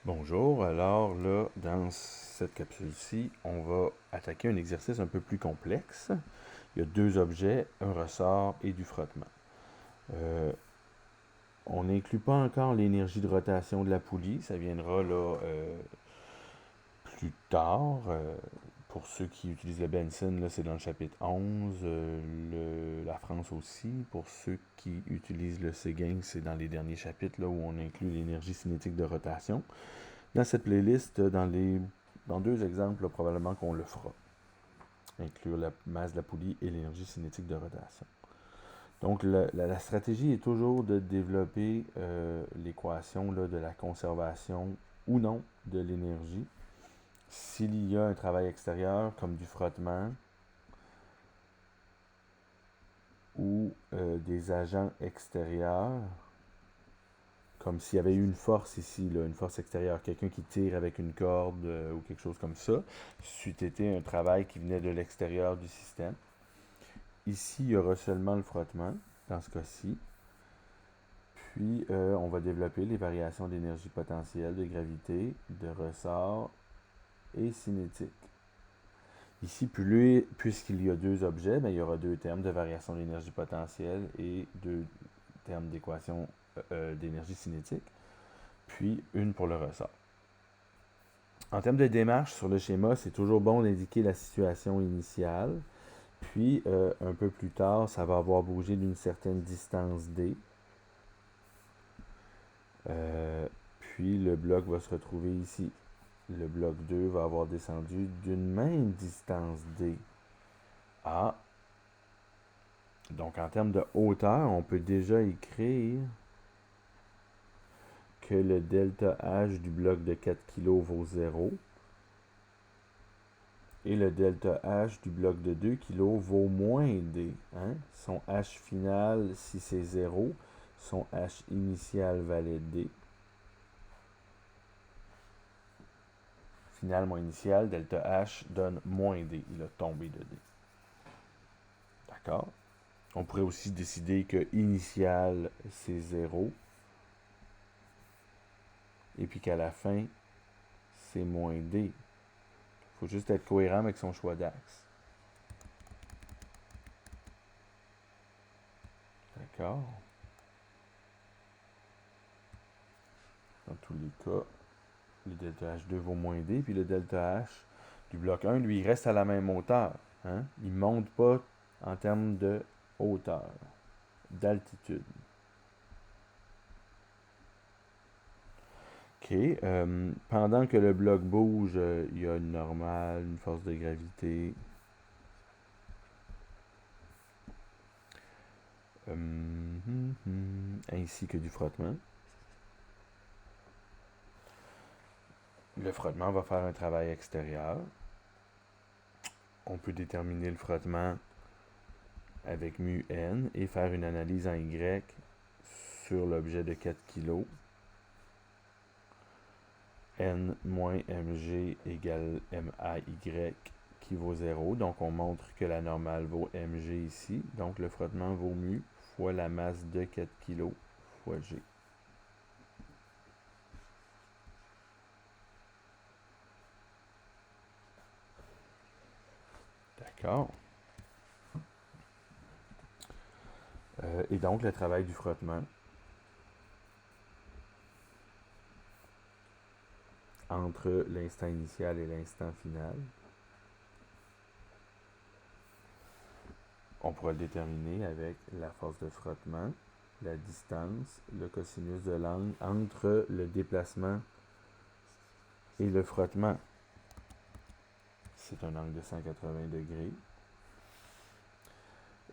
Bonjour, alors là, dans cette capsule-ci, on va attaquer un exercice un peu plus complexe. Il y a deux objets, un ressort et du frottement. Euh, on n'inclut pas encore l'énergie de rotation de la poulie, ça viendra là plus tard. Pour ceux qui utilisent le Benson, là, c'est dans le chapitre 11, la France aussi. Pour ceux qui utilisent le Seguin, c'est dans les derniers chapitres là, où on inclut l'énergie cinétique de rotation. Dans cette playlist, dans deux exemples, là, probablement qu'on le fera. Inclure la masse de la poulie et l'énergie cinétique de rotation. Donc, la stratégie est toujours de développer l'équation là, de la conservation ou non de l'énergie. S'il y a un travail extérieur, comme du frottement ou des agents extérieurs, comme s'il y avait eu une force ici, là, une force extérieure, quelqu'un qui tire avec une corde ou quelque chose comme ça, c'eût été un travail qui venait de l'extérieur du système. Ici, il y aura seulement le frottement, dans ce cas-ci. Puis, on va développer les variations d'énergie potentielle, de gravité, de ressort et cinétique. Ici, puisqu'il y a deux objets, ben, il y aura deux termes de variation d'énergie potentielle et deux termes d'équation d'énergie cinétique, puis une pour le ressort. En termes de démarche sur le schéma, c'est toujours bon d'indiquer la situation initiale. Puis, un peu plus tard, ça va avoir bougé d'une certaine distance D. Puis, le bloc va se retrouver ici. Le bloc 2 va avoir descendu d'une même distance D. Ah, donc en termes de hauteur, on peut déjà écrire que le delta H du bloc de 4 kg vaut 0. Et le delta H du bloc de 2 kg vaut moins D. Hein? Son H final, si c'est 0, son H initial valait D. Final moins initial, delta H donne moins D. Il a tombé de D. D'accord? On pourrait aussi décider que initial, c'est 0. Et puis qu'à la fin, c'est moins D. Il faut juste être cohérent avec son choix d'axe. D'accord? Dans tous les cas, le delta H2 vaut moins D, puis le delta H du bloc 1, lui, il reste à la même hauteur. Hein? Il ne monte pas en termes de hauteur, d'altitude. OK. Pendant que le bloc bouge, il y a une normale, une force de gravité. Ainsi que du frottement. Le frottement va faire un travail extérieur. On peut déterminer le frottement avec mu n et faire une analyse en Y sur l'objet de 4 kg. N moins mg égale MAY qui vaut 0. Donc on montre que la normale vaut mg ici. Donc le frottement vaut mu fois la masse de 4 kg fois g. D'accord. Et donc le travail du frottement entre l'instant initial et l'instant final. On pourra le déterminer avec la force de frottement, la distance, le cosinus de l'angle entre le déplacement et le frottement. C'est un angle de 180 degrés.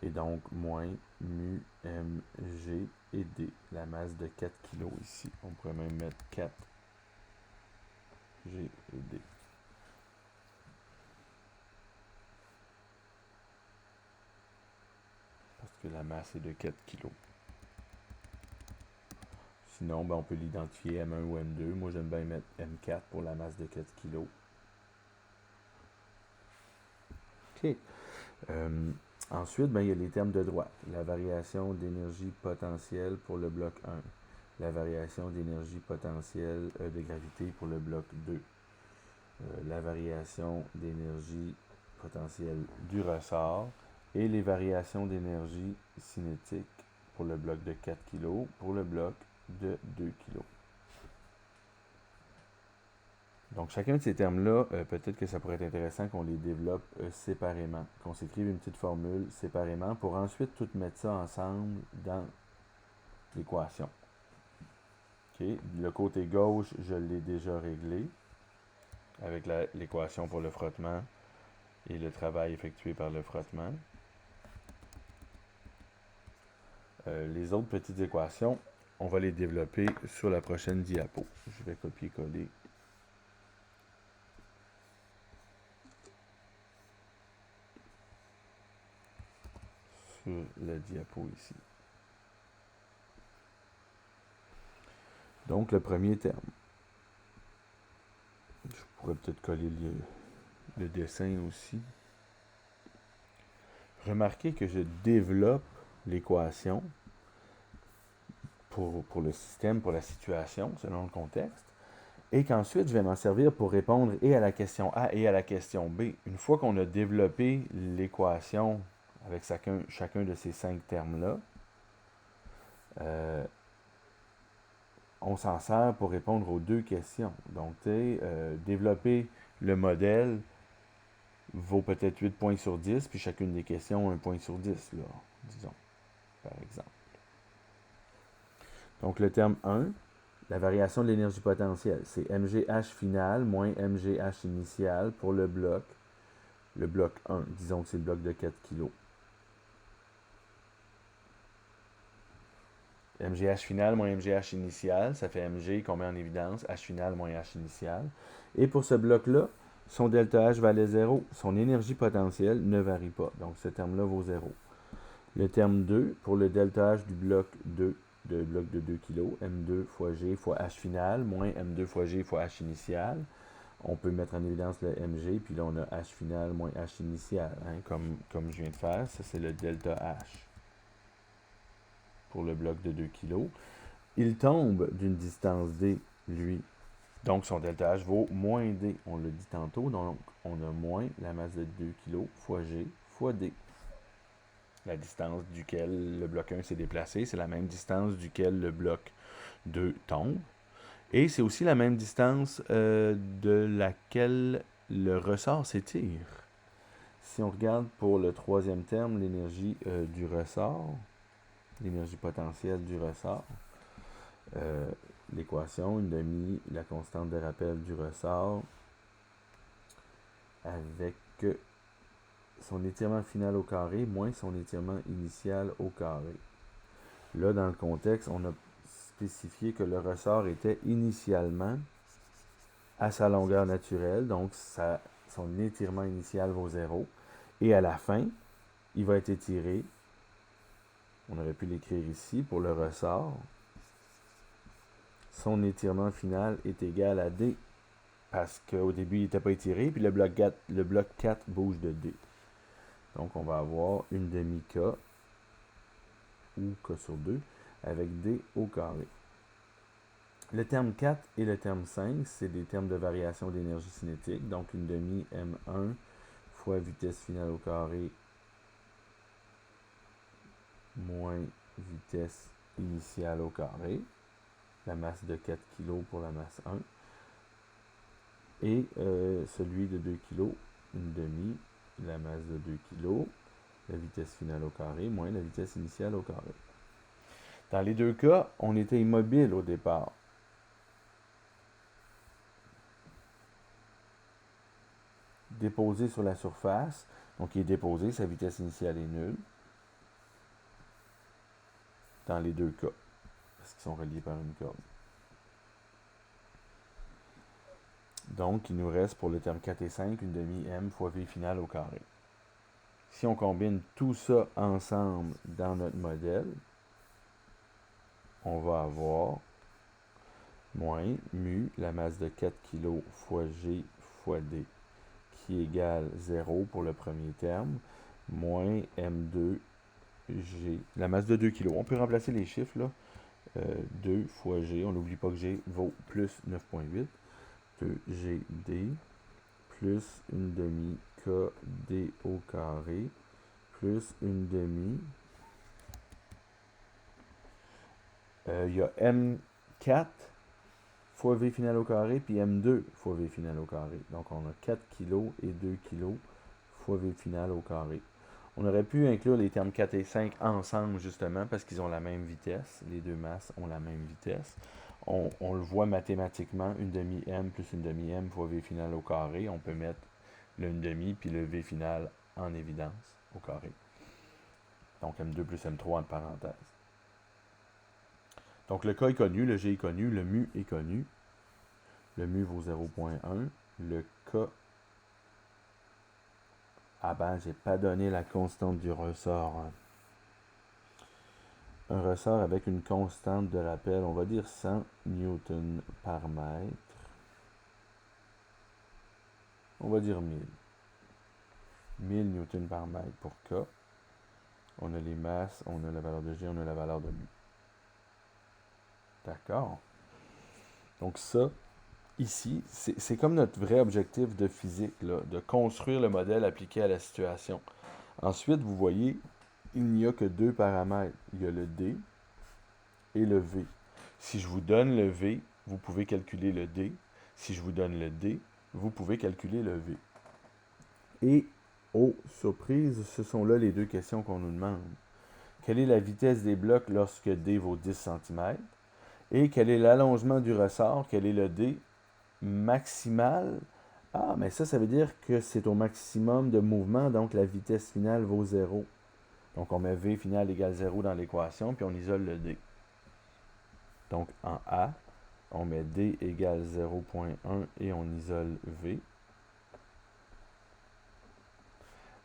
Et donc, moins mu mg et d, la masse de 4 kg ici. On pourrait même mettre 4 g et d. Parce que la masse est de 4 kg. Sinon, ben, on peut l'identifier M1 ou M2. Moi, j'aime bien mettre M4 pour la masse de 4 kg. OK. Ensuite, ben, il y a les termes de droite. La variation d'énergie potentielle pour le bloc 1. la variation d'énergie potentielle de gravité pour le bloc 2, la variation d'énergie potentielle du ressort et les variations d'énergie cinétique pour le bloc de 4 kg, pour le bloc de 2 kg. Donc, chacun de ces termes-là, peut-être que ça pourrait être intéressant qu'on les développe séparément, qu'on s'écrive une petite formule séparément pour ensuite tout mettre ça ensemble dans l'équation. Okay. Le côté gauche, je l'ai déjà réglé avec l'équation pour le frottement et le travail effectué par le frottement. Les autres petites équations, on va les développer sur la prochaine diapo. Je vais copier-coller. Sur la diapo ici. Donc, le premier terme. Je pourrais peut-être coller le dessin aussi. Remarquez que je développe l'équation pour le système, pour la situation, selon le contexte, et qu'ensuite, je vais m'en servir pour répondre et à la question A et à la question B. Une fois qu'on a développé l'équation avec chacun de ces 5 termes-là, on s'en sert pour répondre aux 2 questions. Donc, développer le modèle vaut peut-être 8 points sur 10, puis chacune des questions 1 point sur 10, là, disons, par exemple. Donc, le terme 1, la variation de l'énergie potentielle, c'est MGH final moins MGH initial pour le bloc 1. Disons que c'est le bloc de 4 kg. MGH final moins MGH initial, ça fait MG qu'on met en évidence, H final moins H initial. Et pour ce bloc-là, son delta H valait 0. Son énergie potentielle ne varie pas. Donc, ce terme-là vaut 0. Le terme 2, pour le delta H du bloc 2, de bloc de 2 kg, M2 fois G fois H final, moins M2 fois G fois H initial. On peut mettre en évidence le MG, puis là, on a H final moins H initial, hein, comme je viens de faire. Ça, c'est le delta H pour le bloc de 2 kg. Il tombe d'une distance D, lui. Donc, son delta H vaut moins D. On l'a dit tantôt, donc on a moins la masse de 2 kg fois G fois D. La distance duquel le bloc 1 s'est déplacé, c'est la même distance duquel le bloc 2 tombe. Et c'est aussi la même distance de laquelle le ressort s'étire. Si on regarde pour le troisième terme, l'énergie du ressort, l'énergie potentielle du ressort, l'équation, une demi, la constante de rappel du ressort, avec son étirement final au carré moins son étirement initial au carré. Là, dans le contexte, on a spécifié que le ressort était initialement à sa longueur naturelle, donc son étirement initial vaut 0. Et à la fin, il va être étiré. On aurait pu l'écrire ici pour le ressort. Son étirement final est égal à D, parce qu'au début, il n'était pas étiré, puis le bloc 4 bouge de D. Donc, on va avoir une demi-K, ou K sur 2, avec D au carré. Le terme 4 et le terme 5, c'est des termes de variation d'énergie cinétique. Donc, une demi M1 fois vitesse finale au carré moins vitesse initiale au carré. La masse de 4 kg pour la masse 1. Et celui de 2 kg, une demi, la masse de 2 kg, la vitesse finale au carré, moins la vitesse initiale au carré. Dans les deux cas, on était immobile au départ. Déposé sur la surface, donc il est déposé, sa vitesse initiale est nulle. Dans les deux cas, parce qu'ils sont reliés par une corde. Donc, il nous reste pour le terme 4 et 5, une demi-m fois v finale au carré. Si on combine tout ça ensemble dans notre modèle, on va avoir moins mu, la masse de 4 kg fois g fois d, qui égale 0 pour le premier terme, moins m2 g, la masse de 2 kg. On peut remplacer les chiffres là. 2 fois G, on n'oublie pas que G vaut plus 9,8. 2GD plus une demi KD au carré plus une demi. Il y a M4 fois V final au carré, puis M2 fois V final au carré. Donc on a 4 kg et 2 kg fois V final au carré. On aurait pu inclure les termes 4 et 5 ensemble, justement, parce qu'ils ont la même vitesse. Les deux masses ont la même vitesse. On le voit mathématiquement, une demi M plus une demi M fois V final au carré. On peut mettre le une demi puis le V final en évidence au carré. Donc M2 plus M3 en parenthèse. Donc le K est connu, le G est connu, le mu est connu. Le mu vaut 0,1. Le K... Ah ben, j'ai pas donné la constante du ressort. Un ressort avec une constante de rappel, on va dire 100 newtons par mètre. On va dire 1000. 1000 newtons par mètre pour K. On a les masses, on a la valeur de G, on a la valeur de mu. D'accord. Donc ça, ici, c'est comme notre vrai objectif de physique, là, de construire le modèle appliqué à la situation. Ensuite, vous voyez, il n'y a que deux paramètres. Il y a le D et le V. Si je vous donne le V, vous pouvez calculer le D. Si je vous donne le D, vous pouvez calculer le V. Et, oh, surprise, ce sont là les deux questions qu'on nous demande. Quelle est la vitesse des blocs lorsque D vaut 10 cm? Et quel est l'allongement du ressort? Quel est le D maximal? Ah, mais ça veut dire que c'est au maximum de mouvement, donc la vitesse finale vaut 0. Donc on met V final égale 0 dans l'équation, puis on isole le D. Donc en A, on met D égale 0,1 et on isole V.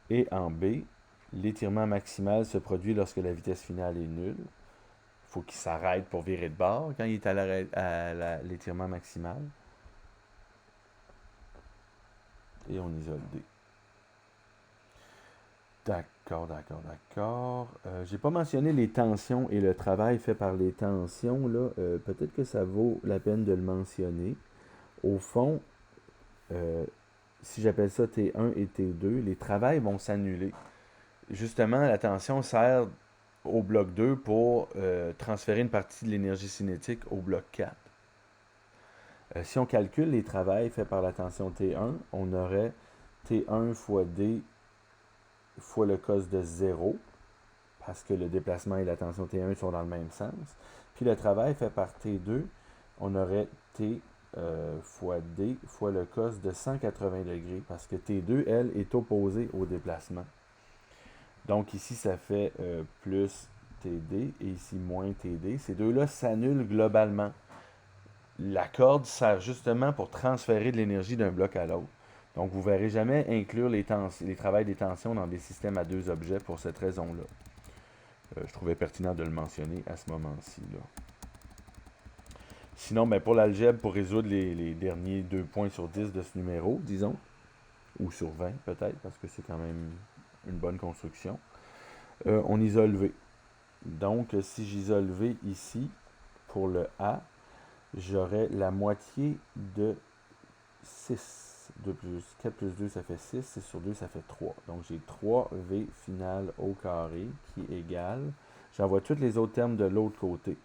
Et en B, l'étirement maximal se produit lorsque la vitesse finale est nulle. Il faut qu'il s'arrête pour virer de bord quand il est à l'étirement maximal. Et on isole D. D'accord. J'ai pas mentionné les tensions et le travail fait par les tensions. Là, peut-être que ça vaut la peine de le mentionner. Au fond, si j'appelle ça T1 et T2, les travails vont s'annuler. Justement, la tension sert au bloc 2 pour transférer une partie de l'énergie cinétique au bloc 4. Si on calcule les travails faits par la tension T1, on aurait T1 fois D fois le cos de 0, parce que le déplacement et la tension T1 sont dans le même sens. Puis le travail fait par T2, on aurait T fois D fois le cos de 180 degrés, parce que T2, elle, est opposée au déplacement. Donc ici, ça fait plus TD et ici moins TD. Ces deux-là s'annulent globalement. La corde sert justement pour transférer de l'énergie d'un bloc à l'autre. Donc vous ne verrez jamais inclure les travails des tensions dans des systèmes à deux objets pour cette raison-là. Je trouvais pertinent de le mentionner à ce moment-ci. Sinon, ben, pour l'algèbre, pour résoudre les derniers 2 points sur 10 de ce numéro, disons, ou sur 20 peut-être, parce que c'est quand même une bonne construction, on isole V. Donc, si j'isole V ici, pour le A, j'aurai la moitié de 6. 4 plus 2, ça fait 6. 6 sur 2, ça fait 3. Donc, j'ai 3V final au carré qui est égal. J'envoie tous les autres termes de l'autre côté.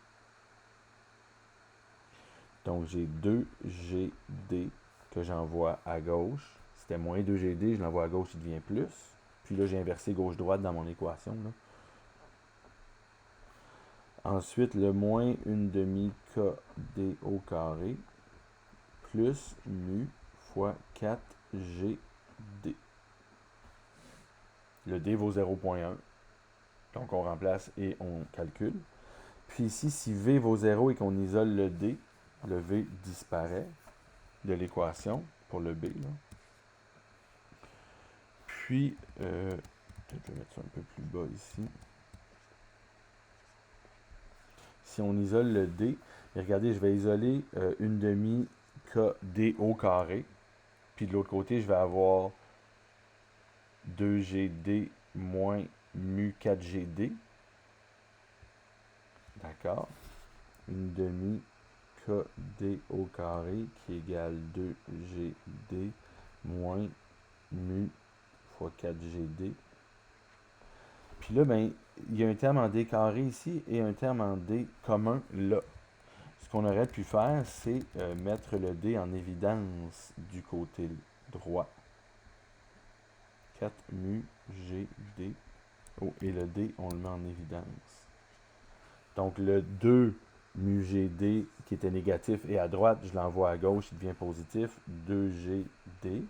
Donc, j'ai 2GD que j'envoie à gauche. C'était moins 2GD, je l'envoie à gauche, il devient plus. Puis là, j'ai inversé gauche-droite dans mon équation. Là. Ensuite, le moins une demi KD au carré plus mu fois 4GD. Le D vaut 0,1. Donc, on remplace et on calcule. Puis ici, si V vaut 0 et qu'on isole le D, le V disparaît de l'équation pour le B. Là. Puis, peut-être je vais mettre ça un peu plus bas ici. Si on isole le D, et regardez, je vais isoler une demi KD au carré. Puis de l'autre côté, je vais avoir 2GD moins mu 4GD. D'accord. une demi KD au carré qui égale 2GD moins mu fois 4GD. Puis là, ben, il y a un terme en D carré ici et un terme en D commun là. Ce qu'on aurait pu faire, c'est mettre le D en évidence du côté droit. 4 mu GD. Oh, et le D, on le met en évidence. Donc le 2 mu GD qui était négatif et à droite, je l'envoie à gauche, il devient positif, 2GD.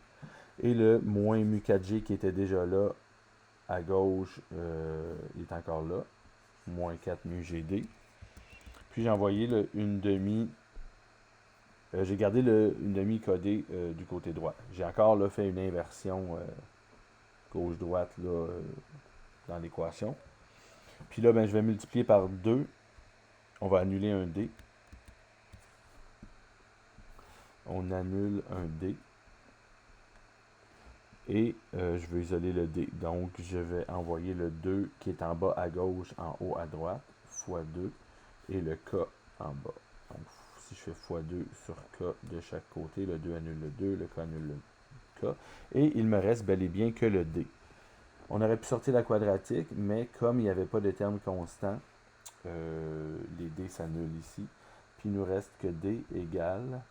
Et le moins mu 4G qui était déjà là, à gauche, il est encore là, moins 4 mu GD. Puis j'ai envoyé une demi, j'ai gardé une demi codée du côté droit. J'ai encore là, fait une inversion gauche-droite dans l'équation. Puis là, ben, je vais multiplier par 2. On va annuler un D. On annule un D. Et je veux isoler le D. Donc, je vais envoyer le 2 qui est en bas à gauche, en haut à droite, fois 2, et le K en bas. Donc, si je fais fois 2 sur K de chaque côté, le 2 annule le 2, le K annule le K. Et il me reste bel et bien que le D. On aurait pu sortir la quadratique, mais comme il n'y avait pas de terme constant, les D s'annulent ici. Puis il nous reste que D égale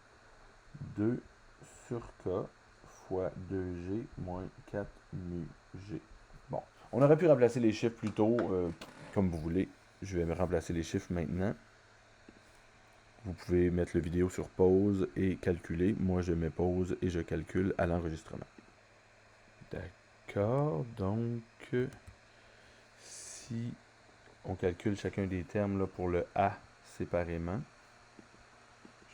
2 sur K fois 2G moins 4 mu G. Bon, on aurait pu remplacer les chiffres plus tôt, comme vous voulez. Je vais me remplacer les chiffres maintenant. Vous pouvez mettre la vidéo sur pause et calculer. Moi, je mets pause et je calcule à l'enregistrement. D'accord, donc si on calcule chacun des termes là, pour le A séparément,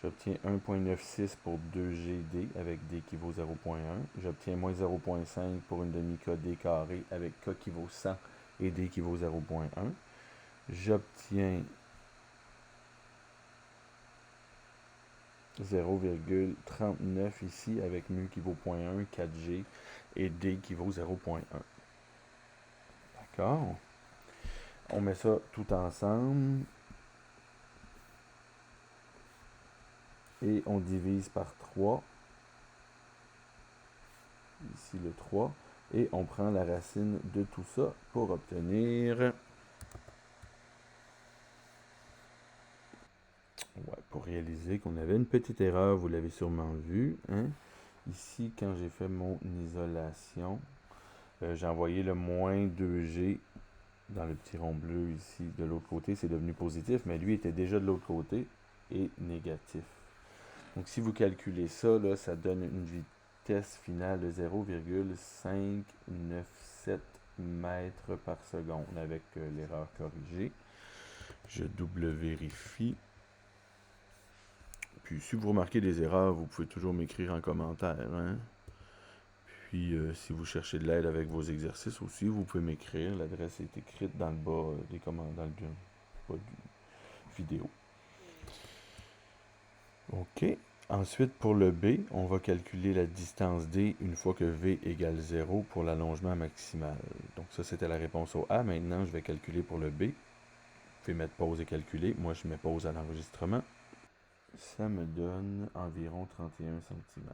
j'obtiens 1,96 pour 2GD avec D qui vaut 0,1. J'obtiens moins 0,5 pour une demi-K D carré avec K qui vaut 100 et D qui vaut 0,1. J'obtiens 0,39 ici avec mu qui vaut 0,1, 4G et D qui vaut 0,1. D'accord? On met ça tout ensemble. Et on divise par 3. Ici le 3. Et on prend la racine de tout ça pour obtenir... Ouais, pour réaliser qu'on avait une petite erreur, vous l'avez sûrement vu. Hein? Ici, quand j'ai fait mon isolation, j'ai envoyé le moins 2G dans le petit rond bleu ici de l'autre côté. C'est devenu positif, mais lui était déjà de l'autre côté et négatif. Donc si vous calculez ça, là, ça donne une vitesse finale de 0,597 mètres par seconde avec l'erreur corrigée. Je double vérifie. Puis si vous remarquez des erreurs, vous pouvez toujours m'écrire en commentaire. Hein? Puis si vous cherchez de l'aide avec vos exercices aussi, vous pouvez m'écrire. L'adresse est écrite dans le bas des commentaires, dans le bas du vidéo. OK. Ensuite, pour le B, on va calculer la distance D une fois que V égale 0 pour l'allongement maximal. Donc ça, c'était la réponse au A. Maintenant, je vais calculer pour le B. Vous pouvez mettre pause et calculer. Moi, je mets pause à l'enregistrement. Ça me donne environ 31 cm.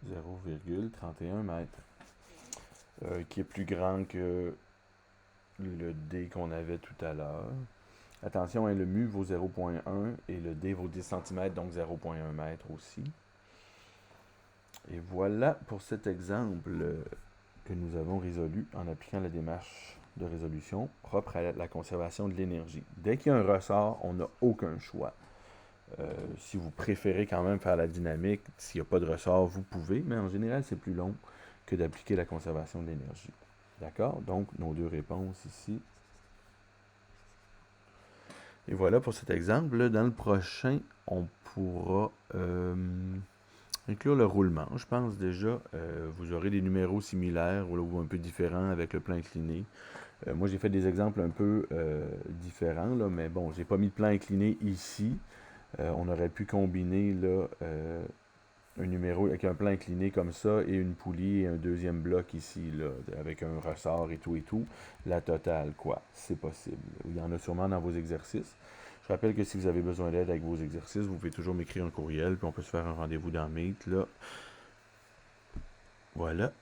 0,31 mètres. Qui est plus grand que le D qu'on avait tout à l'heure. Attention, hein, le mu vaut 0,1 et le D vaut 10 cm, donc 0,1 mètre aussi. Et voilà pour cet exemple que nous avons résolu en appliquant la démarche de résolution propre à la conservation de l'énergie. Dès qu'il y a un ressort, on n'a aucun choix. Si vous préférez quand même faire la dynamique, s'il n'y a pas de ressort, vous pouvez, mais en général, c'est plus long que d'appliquer la conservation de l'énergie. D'accord? Donc, nos deux réponses ici. Et voilà pour cet exemple. Là, dans le prochain, on pourra inclure le roulement. Je pense déjà, vous aurez des numéros similaires ou un peu différents avec le plan incliné. Moi, j'ai fait des exemples un peu différents, là, mais bon, j'ai pas mis de plan incliné ici. On aurait pu combiner là, un numéro avec un plan incliné comme ça et une poulie et un deuxième bloc ici, là, avec un ressort et tout, la totale, quoi. C'est possible. Il y en a sûrement dans vos exercices. Je rappelle que si vous avez besoin d'aide avec vos exercices, vous pouvez toujours m'écrire un courriel, puis on peut se faire un rendez-vous dans Meet, là. Voilà.